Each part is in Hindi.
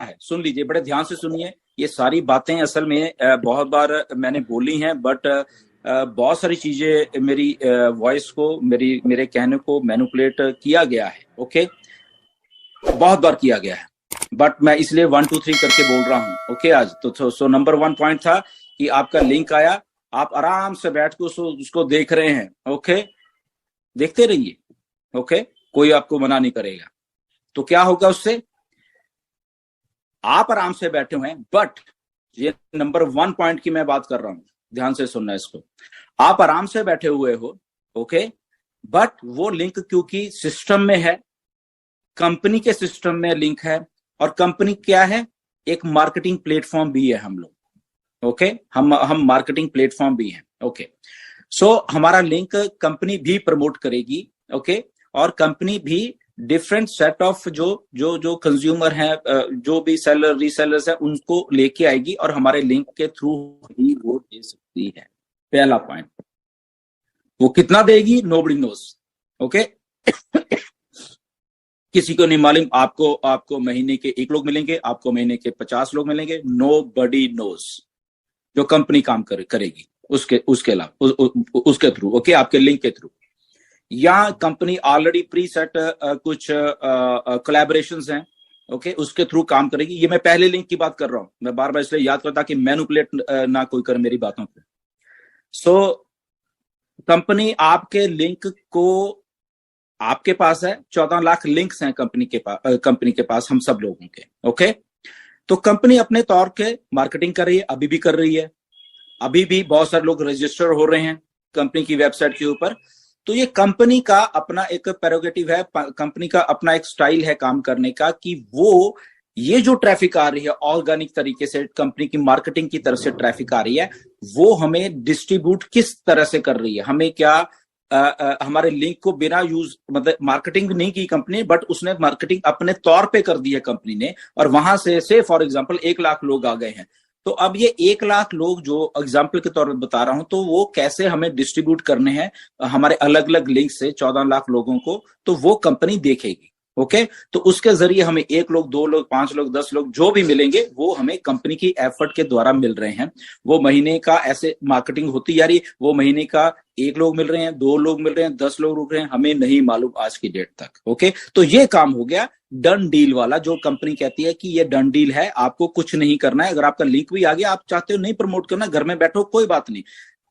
है, सुन लीजिए, बड़े ध्यान से सुनिए। ये सारी बातें असल में बहुत बार मैंने बोली हैं, बट बहुत सारी चीजें मेरी वॉइस को, मेरे कहने को मैनिपुलेट किया गया है। ओके, बहुत बार किया गया है, बट मैं इसलिए 1 2 3 करके बोल रहा हूँ। ओके, आज तो सो नंबर 1 पॉइंट था कि आपका लिंक आया, आप आराम से बैठ के उसको देख रहे हैं। ओके, देखते रहिए। ओके, कोई आपको मना नहीं करेगा। तो क्या होगा उससे, आप आराम से बैठे हुए हैं, बट ये नंबर 1 पॉइंट की मैं बात कर रहा हूं, ध्यान से सुनना इसको। आप आराम से बैठे हुए हो, ओके, बट वो लिंक क्योंकि सिस्टम में है, कंपनी के सिस्टम में लिंक है, और कंपनी क्या है, एक मार्केटिंग प्लेटफॉर्म भी है हम लोग। ओके, हम मार्केटिंग प्लेटफॉर्म भी हैं। ओके, सो हमारा लिंक कंपनी भी प्रमोट करेगी। ओके, और कंपनी भी डिफरेंट सेट ऑफ जो कंज्यूमर हैं, जो भी सेलर रीसेलर्स हैं, उनको लेके आएगी, और हमारे लिंक के थ्रू ही वो दे सकती है। पहला पॉइंट, वो कितना देगी, नोबडी नोस। ओके, किसी को नहीं मालूम। आपको महीने के 1 लोग मिलेंगे, आपको महीने के 50 लोग मिलेंगे, नोबडी नोस। जो कंपनी काम करेगी उसके अलावा उसके थ्रू, ओके, आपके लिंक के थ्रू, या कंपनी ऑलरेडी प्री सेट कुछ कोलैबोरेशंस हैं, ओके, उसके थ्रू काम करेगी। ये मैं पहले लिंक की बात कर रहा हूं, मैं बार बार इसलिए याद करता कि मैनिपुलेट ना कोई करे मेरी बातों को। सो कंपनी आपके लिंक को, आपके पास है 14 लाख लिंक्स हैं कंपनी के पास, हम सब लोगों के। ओके, तो कंपनी अपने तौर के मार्केटिंग कर रही है, अभी भी कर रही है, अभी भी बहुत सारे लोग रजिस्टर हो रहे हैं कंपनी की वेबसाइट के ऊपर। तो ये कंपनी का अपना एक प्रेरोगेटिव है, कंपनी का अपना एक स्टाइल है काम करने का, कि वो ये जो ट्रैफिक आ रही है ऑर्गेनिक तरीके से, कंपनी की मार्केटिंग की तरफ से ट्रैफिक आ रही है, वो हमें डिस्ट्रीब्यूट किस तरह से कर रही है। हमें क्या हमारे लिंक को बिना यूज, मतलब मार्केटिंग नहीं की कंपनी, बट उसने मार्केटिंग अपने तौर पे कर दी है कंपनी ने, और वहां से फॉर एग्जांपल 1 लाख लोग आ गए हैं। तो अब ये 1 लाख लोग जो एग्जाम्पल के तौर पर बता रहा हूं, तो वो कैसे हमें डिस्ट्रीब्यूट करने हैं हमारे अलग अलग लिंक से 14 लाख लोगों को, तो वो कंपनी देखेगी। ओके, तो उसके जरिए हमें 1 लोग, 2 लोग, 5 लोग, 10 लोग जो भी मिलेंगे, वो हमें कंपनी की एफर्ट के द्वारा मिल रहे हैं। वो महीने का ऐसे मार्केटिंग होती जा रही, वो महीने का 1 लोग मिल रहे हैं, 2 लोग मिल रहे हैं, 10 लोग रुक रहे हैं, हमें नहीं मालूम आज की डेट तक। ओके, तो ये काम हो गया डन डील वाला, जो कंपनी कहती है कि ये डन डील है, आपको कुछ नहीं करना है। अगर आपका लिंक भी आ गया, आप चाहते हो नहीं प्रमोट करना, घर में बैठो, कोई बात नहीं,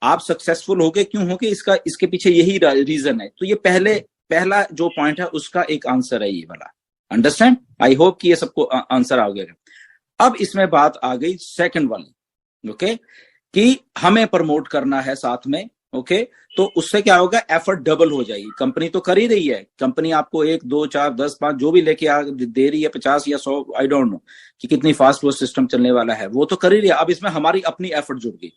आप सक्सेसफुल होगे। क्यों होगे, इसके पीछे यही रीजन है। तो ये पहला जो पॉइंट है उसका एक आंसर है ये वाला। अंडरस्टैंड, आई होप कि ये सबको आंसर आ गया। अब इसमें बात आ गई सेकंड वाली, ओके, कि हमें प्रमोट करना है साथ में। ओके, तो उससे क्या होगा, एफर्ट डबल हो जाएगी। कंपनी तो कर ही रही है, कंपनी आपको 1 2 4 10 5 जो भी लेके दे रही है, 50 या 100, आई डोंट नो कि कितनी फास्ट वो सिस्टम चलने वाला है, वो तो कर ही रही है। अब इसमें हमारी अपनी एफर्ट जुड़ गई,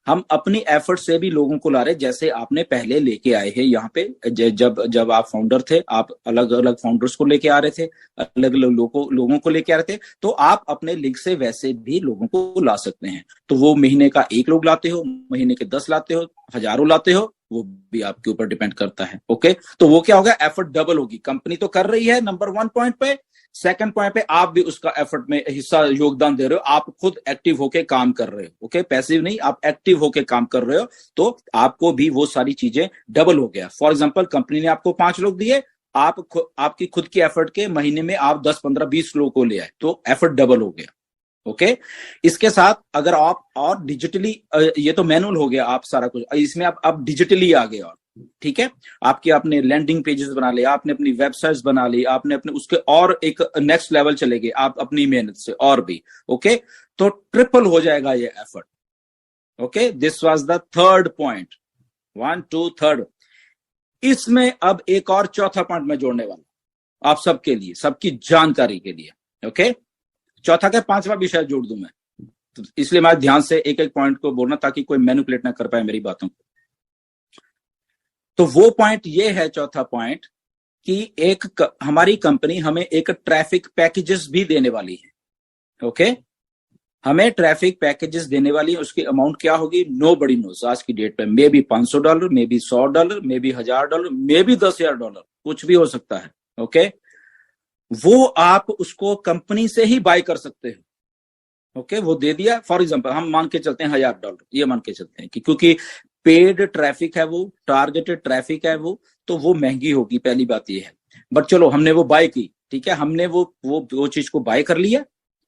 हम अपनी एफर्ट से भी लोगों को ला रहे, जैसे आपने पहले लेके आए हैं यहाँ पे, जब आप फाउंडर थे, आप अलग अलग फाउंडर्स को लेके आ रहे थे, अलग अलग लोगों को लेके आ रहे थे, तो आप अपने लिंक से वैसे भी लोगों को ला सकते हैं। तो वो महीने का 1 लोग लाते हो, महीने के 10 लाते हो, हजारों लाते हो, वो भी आपके ऊपर डिपेंड करता है। ओके, तो वो क्या होगा, एफर्ट डबल होगी। कंपनी तो कर रही है नंबर 1 पॉइंट पे, सेकंड पॉइंट पे आप भी उसका एफर्ट में हिस्सा, योगदान दे रहे हो, आप खुद एक्टिव होके काम कर रहे हो। ओके, पैसिव नहीं, आप एक्टिव होके काम कर रहे हो, तो आपको भी वो सारी चीजें डबल हो गया। फॉर एग्जांपल, कंपनी ने आपको 5 लोग दिए, आपकी खुद की एफर्ट के महीने में आप 10 15 20 लोगों को ले आए, तो एफर्ट डबल हो गया। ओके, इसके साथ अगर आप और डिजिटली, ये तो मैनुअल हो गया आप सारा कुछ, इसमें आप डिजिटली आ गए, और ठीक है, आपने लैंडिंग पेजेस बना लिया, आपने अपनी वेबसाइट्स बना ली, आपने अपने उसके और एक नेक्स्ट लेवल चले गए आप अपनी मेहनत से, और भी। ओके, तो ट्रिपल हो जाएगा ये effort. Okay, this was the third point, 1 2 3। इसमें अब एक और चौथा पॉइंट मैं जोड़ने वाला आप सबके लिए, सबकी जानकारी के लिए। ओके, चौथा क्या, 5वां भी शायद जोड़ दूं मैं, तो इसलिए मैं ध्यान से एक एक पॉइंट को बोलना, ताकि कोई मैनिपुलेट ना कर पाए मेरी बातों को। तो वो पॉइंट ये है, चौथा पॉइंट, कि हमारी कंपनी हमें एक ट्रैफिक पैकेजेस भी देने वाली है। ओके, हमें ट्रैफिक पैकेजेस देने वाली है, उसकी अमाउंट क्या होगी, नोबडी नोस आज की डेट पे। May be $500, may be $100, may be $1000, may be $10,000, कुछ भी हो सकता है। ओके, वो आप उसको कंपनी से ही बाय कर सकते हो। ओके, वो दे दिया, फॉर एग्जांपल हम मान के चलते हैं $1000, ये मान के चलते हैं कि क्योंकि पेड ट्रैफिक है, वो टारगेटेड ट्रैफिक है, तो वो महंगी होगी, पहली बात ये है। बट चलो हमने वो बाय की, ठीक है, हमने वो चीज को बाय कर लिया।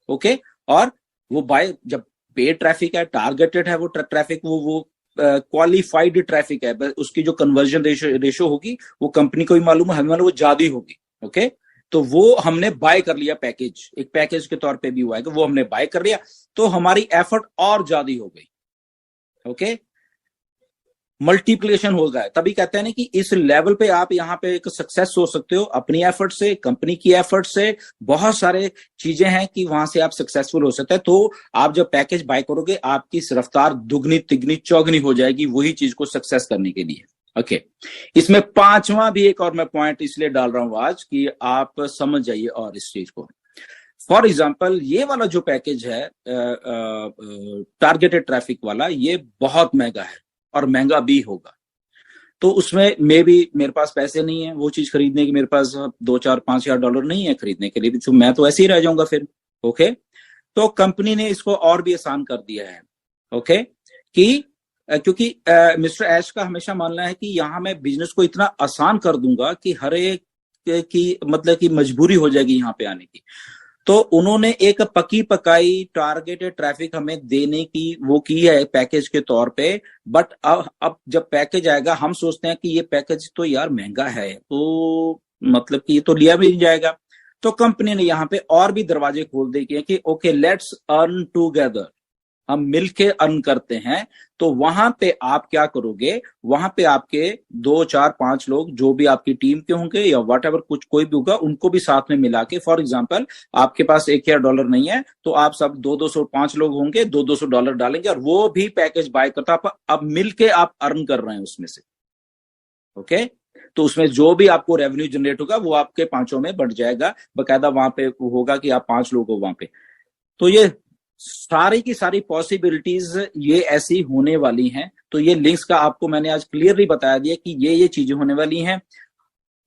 ओके, और वो बाय, जब पेड ट्रैफिक है, टारगेटेड है वो ट्रैफिक, वो क्वालिफाइड ट्रैफिक है, उसकी जो कन्वर्जन रेशो होगी वो कंपनी को भी मालूम है, हमें मालूम, वो ज्यादा होगी। ओके, तो वो हमने बाय कर लिया, पैकेज, एक पैकेज के तौर पे भी हुआ है कि वो हमने बाय कर लिया, तो हमारी एफर्ट और ज्यादा हो गई। ओके, मल्टीप्लिकेशन हो गया, तभी कहते हैं ना कि इस लेवल पे आप यहाँ पे एक सक्सेस हो सकते हो अपनी एफर्ट से, कंपनी की एफर्ट से, बहुत सारे चीजें हैं कि वहां से आप सक्सेसफुल हो सकते हैं। तो आप जब पैकेज बाय करोगे, आपकी रफ्तार दुगनी तिगनी चौगनी हो जाएगी वही चीज को सक्सेस करने के लिए। ओके, इसमें पांचवा भी एक और मैं पॉइंट इसलिए डाल रहा हूं आज कि आप समझ जाइए और इस चीज को। फॉर एग्जाम्पल, ये वाला जो पैकेज है टारगेटेड ट्रैफिक वाला, ये बहुत महंगा है और महंगा भी होगा। तो उसमें मेरे पास पैसे नहीं है वो चीज खरीदने की, मेरे पास $2-4-5 हजार नहीं है खरीदने के लिए, तो मैं तो ऐसे ही रह जाऊंगा फिर। ओके, तो कंपनी ने इसको और भी आसान कर दिया है। ओके, कि क्योंकि मिस्टर ऐश का हमेशा मानना है कि यहाँ मैं बिजनेस को इतना आसान कर दूंगा कि हर एक की मतलब की मजबूरी हो जाएगी यहाँ पे आने की। तो उन्होंने एक पकी पकाई टारगेटेड ट्रैफिक हमें देने की वो की है पैकेज के तौर पे। बट अब जब पैकेज आएगा, हम सोचते हैं कि ये पैकेज तो यार महंगा है, तो मतलब कि ये तो लिया भी नहीं जाएगा। तो कंपनी ने यहाँ पे और भी दरवाजे खोल दे कि ओके, लेट्स अर्न टूगेदर, हम मिलके अर्न करते हैं। तो वहां पे आप क्या करोगे, वहां पे आपके 2-4-5 लोग जो भी आपकी टीम के होंगे या वट एवर, कुछ कोई भी होगा, उनको भी साथ में मिला के, फॉर एग्जाम्पल आपके पास $1000 नहीं है, तो आप सब 200-200 लोग होंगे, $200 डालेंगे और वो भी पैकेज बाय करता, अब मिलके आप अर्न कर रहे हैं उसमें से। ओके, तो उसमें जो भी आपको रेवेन्यू जनरेट होगा वो आपके पांचों में बढ़ जाएगा, बकायदा वहां पे होगा कि आप 5 लोग हो वहां पे। तो ये सारी की सारी पॉसिबिलिटीज ये ऐसी होने वाली हैं। तो ये लिंक्स का आपको मैंने आज क्लियरली बताया दिया कि ये चीजें होने वाली हैं।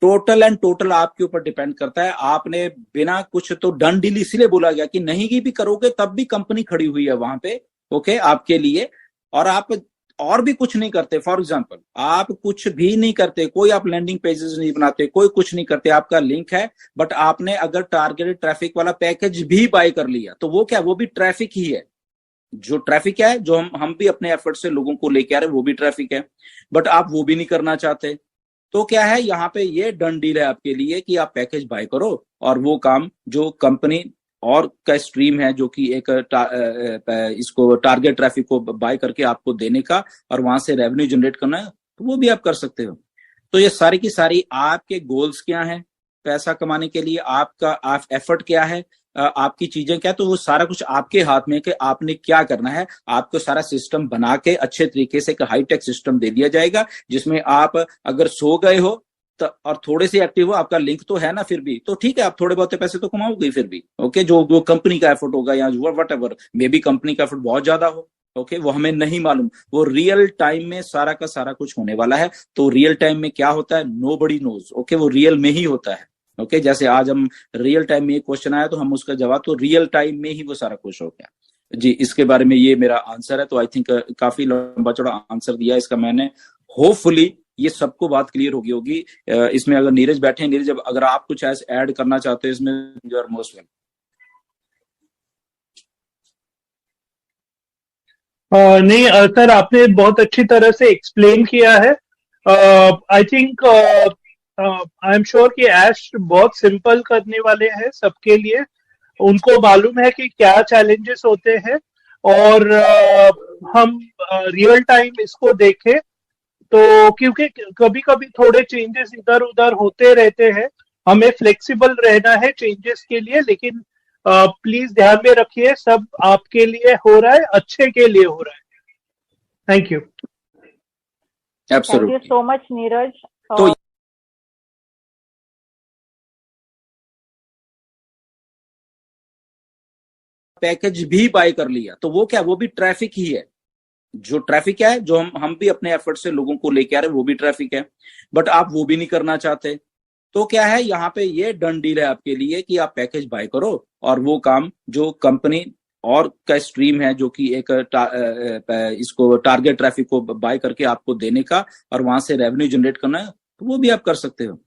टोटल एंड टोटल आपके ऊपर डिपेंड करता है। आपने बिना कुछ, तो डन डील इसलिए बोला गया कि नहीं की भी करोगे तब भी कंपनी खड़ी हुई है वहां पे, ओके, आपके लिए। और आप और भी कुछ नहीं करते, फॉर एग्जांपल आप कुछ भी नहीं करते, कोई आप लैंडिंग पेजेस नहीं बनाते, कोई कुछ नहीं करते, आपका लिंक है, बट आपने अगर टारगेटेड ट्रैफिक वाला पैकेज भी बाय कर लिया, तो वो क्या, वो भी ट्रैफिक ही है। जो ट्रैफिक है, जो हम भी अपने एफर्ट से लोगों को लेके आ रहे हैं, वो भी ट्रैफिक है। बट आप वो भी नहीं करना चाहते, तो क्या है, यहाँ पे ये डन डील है आपके लिए कि आप पैकेज बाय करो और वो काम जो कंपनी और का स्ट्रीम है, जो कि एक इसको टारगेट ट्रैफिक को बाय करके आपको देने का और वहां से रेवेन्यू जनरेट करना है, तो वो भी आप कर सकते हो। तो ये सारी की सारी आपके गोल्स क्या हैं पैसा कमाने के लिए, आपका आप एफर्ट क्या है, आपकी चीजें क्या, तो वो सारा कुछ आपके हाथ में कि आपने क्या करना है। आपको सारा सिस्टम बना के अच्छे तरीके से एक हाईटेक सिस्टम दे दिया जाएगा, जिसमें आप अगर सो गए हो तो और थोड़े से एक्टिव हो, आपका लिंक तो है ना फिर भी, तो ठीक है, आप थोड़े बहुत पैसे तो कमाओगे फिर भी। ओके, जो कंपनी का एफर्ट होगा या what ever, may be company का एफर्ट बहुत ज्यादा हो, ओके, वो हमें नहीं मालूम। वो रियल टाइम में सारा का सारा कुछ होने वाला है। तो रियल टाइम में क्या होता है, नोबडी नोज, ओके, वो रियल में ही होता है। ओके, जैसे आज हम रियल टाइम में एक क्वेश्चन आया तो हम उसका जवाब तो रियल टाइम में ही वो सारा कुछ हो गया जी। इसके बारे में ये मेरा आंसर है। तो आई थिंक काफी लंबा चौड़ा आंसर दिया इसका मैंने। होपफुली ये सबको बात क्लियर होगी। इसमें अगर नीरज बैठे हैं, नीरज अगर आप कुछ ऐड करना चाहते हो इसमें, यू आर मोस्ट वेलकम। नहीं सर, आपने बहुत अच्छी तरह से एक्सप्लेन किया है। I think I am sure कि ऐश बहुत सिंपल करने वाले हैं सबके लिए। उनको मालूम है कि क्या चैलेंजेस होते हैं, और हम रियल टाइम इसको देखें तो, क्योंकि कभी कभी थोड़े चेंजेस इधर उधर होते रहते हैं, हमें फ्लेक्सिबल रहना है चेंजेस के लिए। लेकिन प्लीज ध्यान में रखिए, सब आपके लिए हो रहा है, अच्छे के लिए हो रहा है। Thank you. Thank you so much Neeraj. तो पैकेज भी बाय कर लिया, तो वो क्या, वो भी ट्रैफिक ही है। जो ट्रैफिक है, जो हम भी अपने एफर्ट से लोगों को लेके आ रहे हैं, वो भी ट्रैफिक है। बट आप वो भी नहीं करना चाहते, तो क्या है, यहाँ पे ये डन डील है आपके लिए कि आप पैकेज बाय करो और वो काम जो कंपनी और का स्ट्रीम है जो कि एक इसको टारगेट ट्रैफिक को बाय करके आपको देने का और वहां से रेवेन्यू जनरेट करना है, तो वो भी आप कर सकते हो।